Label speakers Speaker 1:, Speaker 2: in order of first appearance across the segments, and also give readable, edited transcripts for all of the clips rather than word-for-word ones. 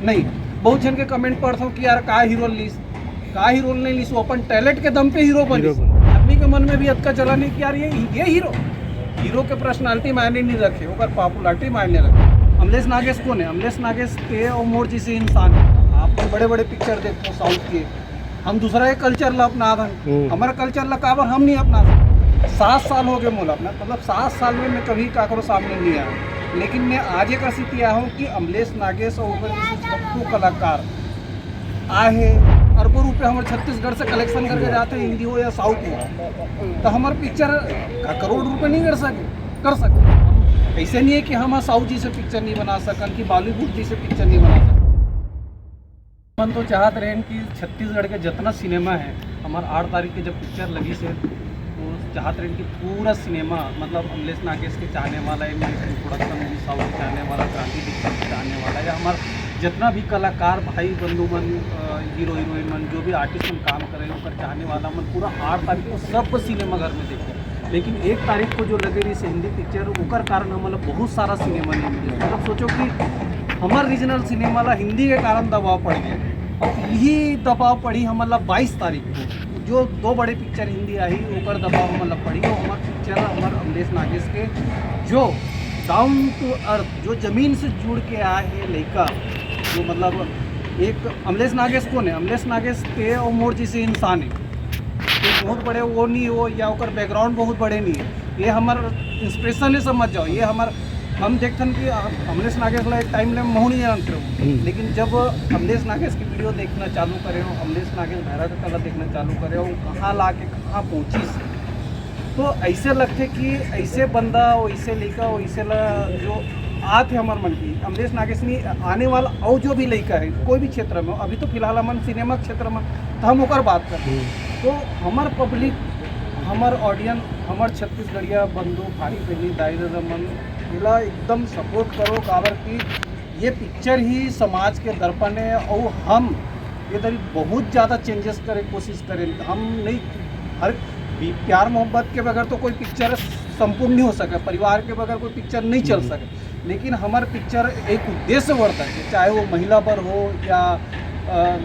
Speaker 1: नहीं, बहुत जन के कमेंट पढ़ता हूँ कि यार का हीरो लीस, का हीरो नहीं लीस, वो अपन टैलेंट के दम पे हीरो बनी। आदमी के मन में भी अतका चला नहीं कि यार ये हीरो के पर्सनालिटी मायने नहीं रखे, ओकर पॉपुलरिटी मायने रखे। अमलेश नागेश कौन है? अमलेश नागेश ते और मोर जैसे इंसान है। आप बड़े बड़े पिक्चर देखते हो साउथ के, हम दूसरा के कल्चर ला अपना दन, हमारा कल्चर ला काबर हम नहीं अपना। 7 साल हो गए मोला अपना, मतलब 7 साल में मैं कभी काकरो सामने नहीं आया, लेकिन मैं आज एक ऐसी किया हूँ कि अमलेश नागेश और ओकर जैसे सबको कलाकार आए अरबों रुपये हमारे छत्तीसगढ़ से कलेक्शन करके जाते हैं, हिंदी हो या साउथ हो, तो हमारे पिक्चर करोड़ रुपए नहीं कर सके। ऐसे नहीं है कि हम साउथ जी से पिक्चर नहीं बना सकन, कि बॉलीवुड जी से पिक्चर नहीं बना सकन। मन तो चाहते रहें कि छत्तीसगढ़ के जितना सिनेमा है, हमारे 8 तारीख की जब पिक्चर लगी से, तो चाहते रहें कि पूरा सिनेमा मतलब अमलेश नागेश के चाहने वाला है, प्रोडक्शन मूवी साउथ के चाहने वाला, क्रांति दीक्षित के चाहने वाला, या हमारा जितना भी कलाकार भाई बंधु मन, हीरो हीरोइन मन, जो भी आर्टिस्ट मन काम करे उनका चाहने वाला मन पूरा 8 तारीख को सब सिनेमा घर में देखे। लेकिन 1 तारीख को जो लगे रही हिंदी पिक्चर, ओकर कारण हमारा बहुत सारा सिनेमा नहीं मिले। मतलब सोचो कि हमारे रीजनल सिनेमा ला हिंदी के कारण दबाव पड़ गया, और यही दबाव पड़ी हमारा 22 तारीख को जो 2 बड़े पिक्चर हिंदी आई, ओकर दबाव हमारा पड़ी। और हमारे पिक्चर हमारे अमलेश नागेश के जो डाउन टू अर्थ, जो ज़मीन से जुड़ के आए हैं लड़का, जो मतलब एक अमलेश नागेश कौन है? अमलेश नागेश ते और मोर जैसे इंसान है, तो बहुत बड़े वो नहीं हो या ओकर बैकग्राउंड बहुत बड़े नहीं है। ये हमार इंस्पिरेशन है, समझ जाओ। ये हमार हम देखते कि अमलेश नागेश ला एक टाइम में महू नहीं जानते हो, लेकिन जब अमलेश नागेश की वीडियो देखना चालू करे हो, अमलेश नागेश भैरव का कला देखना चालू करे हो, कहाँ ला के कहाँ पहुँची से, तो ऐसे लगते कि ऐसे बंदा वैसे लड़का वैसे जो आते हमारे मन की अमलेश नागेश ने आने वाला और जो भी लड़का है कोई भी क्षेत्र में, अभी तो फिलहाल हम सिनेमा क्षेत्र में तो हम ओकर बात करते हैं। तो हमार पब्लिक, हमार ऑडियंस, हमार छत्तीसगढ़िया बंधु भाई बहनी दाई दादा मन मिला एकदम सपोर्ट करो, काबर कि ये पिक्चर ही समाज के दर्पण है। और हम ये तरी बहुत ज़्यादा चेंजेस करे कोशिश करें। हम नहीं, हर प्यार मोहब्बत के बगैर तो कोई पिक्चर संपूर्ण नहीं हो सके, परिवार के बगैर कोई पिक्चर नहीं चल सके, लेकिन हमारे पिक्चर एक उद्देश्य वर्ता है, चाहे वो महिला पर हो या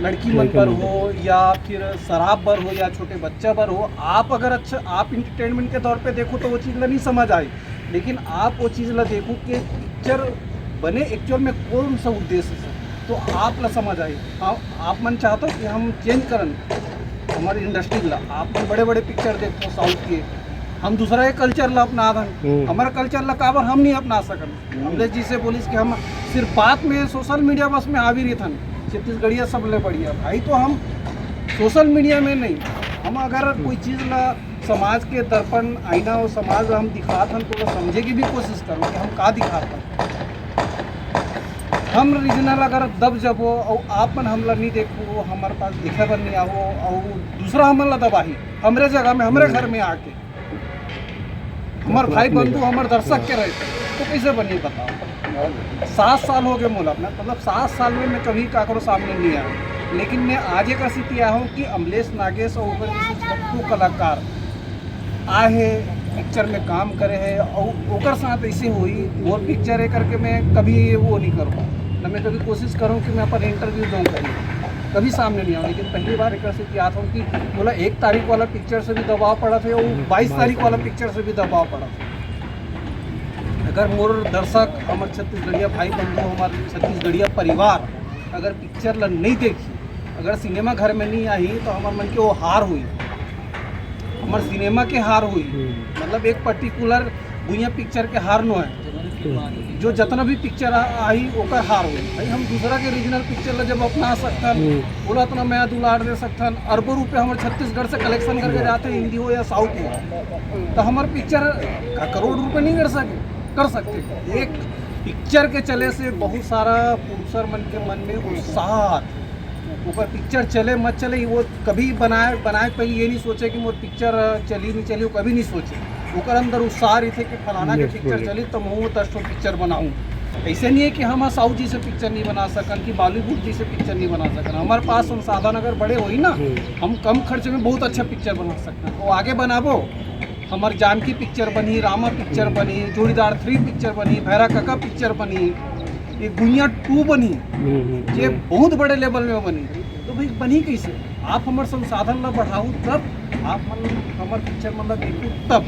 Speaker 1: लड़की मन पर हो या फिर शराब पर हो या छोटे बच्चा पर हो। आप अगर अच्छा आप इंटरटेनमेंट के तौर पे देखो तो वो चीज़ ला नहीं समझ आई, लेकिन आप वो चीज़ ला देखो कि पिक्चर बने एक्चुअल में कौन सा उद्देश्य से, तो आप ला समझ आई। आप मन चाहते हो कि हम चेंज करन हमारी इंडस्ट्री ला। आप बड़े बड़े पिक्चर देखते हो साउथ के, हम दूसरा के कल्चर ला अपना दन, हमारा कल्चर ला काबर हम नहीं अपना सकन। अमलेश जी से बोलिस कि हम सिर्फ बात में सोशल मीडिया बस में हावी रही थन, छत्तीसगढ़िया सब ले बढ़िया भाई, तो हम सोशल मीडिया में नहीं, हम अगर कोई चीज़ ला समाज के दर्पण आईना और समाज ला हम दिखात हन तो समझे की भी कोशिश करो कि हम का दिखात हन। हम रीजनल अगर दब जबो और आप मन हमला नहीं देखो, हमारे पास दिखे पर नहीं आओ, और दूसरा हमला दबाही हमरे जगह में हमरे घर में आके हमारे भाई बंधु हमारे दर्शक के रहते, तो कैसे बनी बताओ। 7 साल हो गए मोला अपना, मतलब 7 साल में मैं कभी काकरो सामने नहीं आया, लेकिन मैं आज एक ऐसी किया हूँ कि अमलेश नागेश और ओकर जैसे सबको कलाकार आए पिक्चर में काम करे है, और ओकर साथ ऐसे हुई और पिक्चर है करके मैं कभी वो नहीं करूँ ना, मैं कभी कोशिश करूँ कि मैं अपन इंटरव्यू दूँ कभी सामने नहीं आऊँ। लेकिन पहली बार एक ऐसे किया था कि बोला 1 तारीख वाला पिक्चर से भी दबाव पड़ा था और 22 तारीख वाला पिक्चर से भी दबाव पड़ा था। अगर मोर दर्शक हमारे छत्तीसगढ़िया भाई बंधु, हमारे छत्तीसगढ़िया परिवार अगर पिक्चर ला नहीं देखी, अगर सिनेमा घर में नहीं आई, तो हमारे मन के वो हार हुई, हमारे सिनेमा के हार हुई। मतलब एक पर्टिकुलर भुइया पिक्चर के हार नो है, जो जितना भी पिक्चर आई ओकर हार हुई। भाई हम दूसरा के रीजनल पिक्चर ला जब अपना सकथन, बोला तो ना मैं दुलार दे सकथन, अरबों रुपये हमारे छत्तीसगढ़ से कलेक्शन करके जाते हैं, हिंदी हो या साउथ हो, तो हमारे पिक्चर करोड़ रुपये नहीं कर सकते। एक पिक्चर के चले से बहुत सारा पुरुषर मन के मन में उत्साह, ऊपर पिक्चर चले मत चले, वो कभी बनाए पहले ये नहीं सोचे कि मोर पिक्चर चली नहीं चली, वो कभी नहीं सोचे। ओकर अंदर उत्साह रही थे कि फलाना के पिक्चर चली तो मैं 10 पिक्चर बनाऊँ। ऐसे नहीं है कि हम साउथ जी से पिक्चर नहीं बना सकन, कि बॉलीवुड जी से पिक्चर नहीं बना सकन। हमारे पास संसाधन अगर बड़े हो ना, हम कम खर्च में बहुत अच्छा पिक्चर बना सकते हैं। तो आगे बनाबो, हमारे जानकी पिक्चर बनी, रामा पिक्चर बनी, जोड़ीदार 3 पिक्चर बनी, भैरा काका पिक्चर बनी, ये गुइया 2 बनी, ये बहुत बड़े लेवल में बनी, तो भाई बनी कैसे? आप हमारे संसाधन ला बढ़ाऊ तब आप हमारे पिक्चर मतलब देखू तब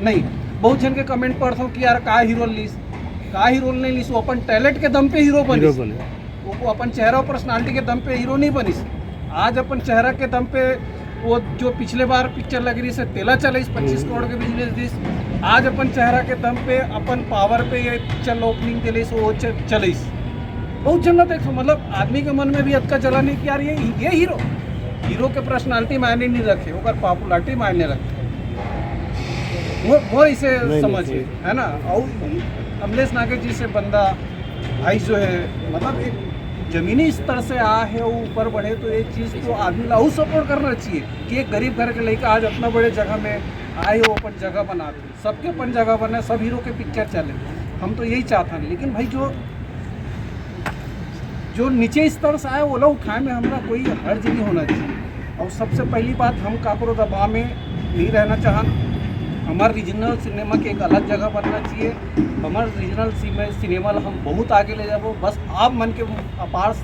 Speaker 1: नहीं। बहुत जन के कमेंट पढ़ता हूँ कि यार का हीरो लीस, का हीरो नहीं लीस, वो अपन टैलेंट के दम पे हीरो बनी, वो अपन चेहरा और पर्सनालिटी के दम पे हीरो नहीं बनी। आज अपन चेहरा के दम पे वो जो पिछले बार पिक्चर लग रही से तेला चले 25 करोड़ के बिजनेस दिस, आज अपन चेहरा के दम पे अपन पावर पे ये पिक्चर ओपनिंग दिले वो चले। बहुत जन देखो मतलब आदमी के मन में भी अटका चला नहीं कि यार ये हीरो के पर्सनालिटी मायने नहीं रखे, अगर पॉपुलरिटी मायने रखे वो इसे समझिए, है ना। और अमलेश नागे जी से बंदा भाई जो है मतलब एक जमीनी स्तर से आ है वो ऊपर बढ़े, तो ये चीज़ तो आदमी लाऊ सपोर्ट करना चाहिए कि एक गरीब घर के लेकर आज अपना बड़े जगह में आए हो, अपन जगह बनाते, सबके अपन जगह बने, सब हीरो के पिक्चर चले, हम तो यही चाहते हैं। लेकिन भाई जो नीचे स्तर से आए वो लोग उठाए में हमारा कोई हर्ज नहीं होना चाहिए। और सबसे पहली बात, हम काकरो दबाव में नहीं रहना चाहते, हमारे रीजनल सिनेमा के एक अलग जगह बनना चाहिए। हमारे रीजनल सिनेमा हम बहुत आगे ले जाओ, बस आप मन के अपार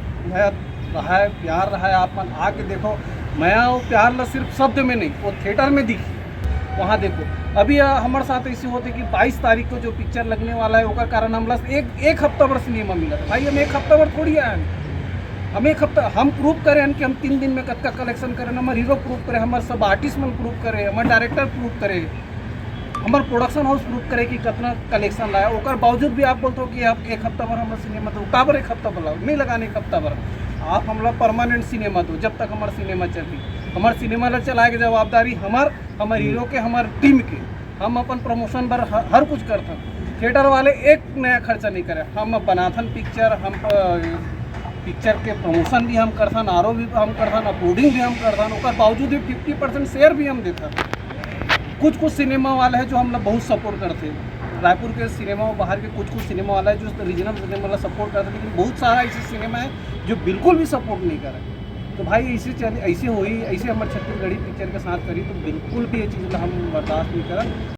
Speaker 1: रहा है, प्यार रहा है, आप मन आके देखो। मैं वो प्यार ला सिर्फ शब्द में नहीं, वो थिएटर में दिखी, वहाँ देखो। अभी हमारे साथ ऐसे होते कि 22 तारीख को जो पिक्चर लगने वाला है उसका कारण हम एक हफ्ता भर सिनेमा मिला था। भाई हम एक हफ्ता भर थोड़ी आए हैं, हम एक हफ्ता हम प्रूव करें कि हम 3 दिन में कब का कलेक्शन करें, हमारे हीरो प्रूव करें, हमारे सब आर्टिस्ट मन प्रूव करें, हमारे डायरेक्टर प्रूव करे, हमारे प्रोडक्शन हाउस प्रूव करे कि कितना कलेक्शन लाया। उसके बावजूद भी आप बोलते हो कि आप एक हफ्ता भर हमारे सिनेमा दो, काबर एक हफ्ता भर नहीं लगाने, एक हफ्ता भर आप हमारा परमानेंट सिनेमा दो, जब तक हमारा सिनेमा चली। हमारे सिनेमा ला चलाए के जवाबदारी हमारे हीरो के, हमारे टीम के। हम अपन प्रमोशन पर हर कुछ करते हैं, थिएटर वाले एक नया खर्चा नहीं करे। हम बनाथन पिक्चर, हम पिक्चर के प्रमोशन भी हम करथन, आरो भी हम करथन, अपलोडिंग भी हम करथन, उसके बावजूद भी 50% शेयर भी हम देते। कुछ सिनेमा वाले हैं जो हम लोग बहुत सपोर्ट करते हैं, रायपुर के सिनेमा और बाहर के कुछ सिनेमा वाला है जो रीजनल सिनेमा वाला सपोर्ट करते हैं, लेकिन बहुत सारा ऐसे सिनेमा है जो बिल्कुल भी सपोर्ट नहीं कर रहे। तो भाई ऐसे हमारे छत्तीसगढ़ी पिक्चर के साथ करी तो बिल्कुल भी ये चीज़ हम बर्दाश्त नहीं करें।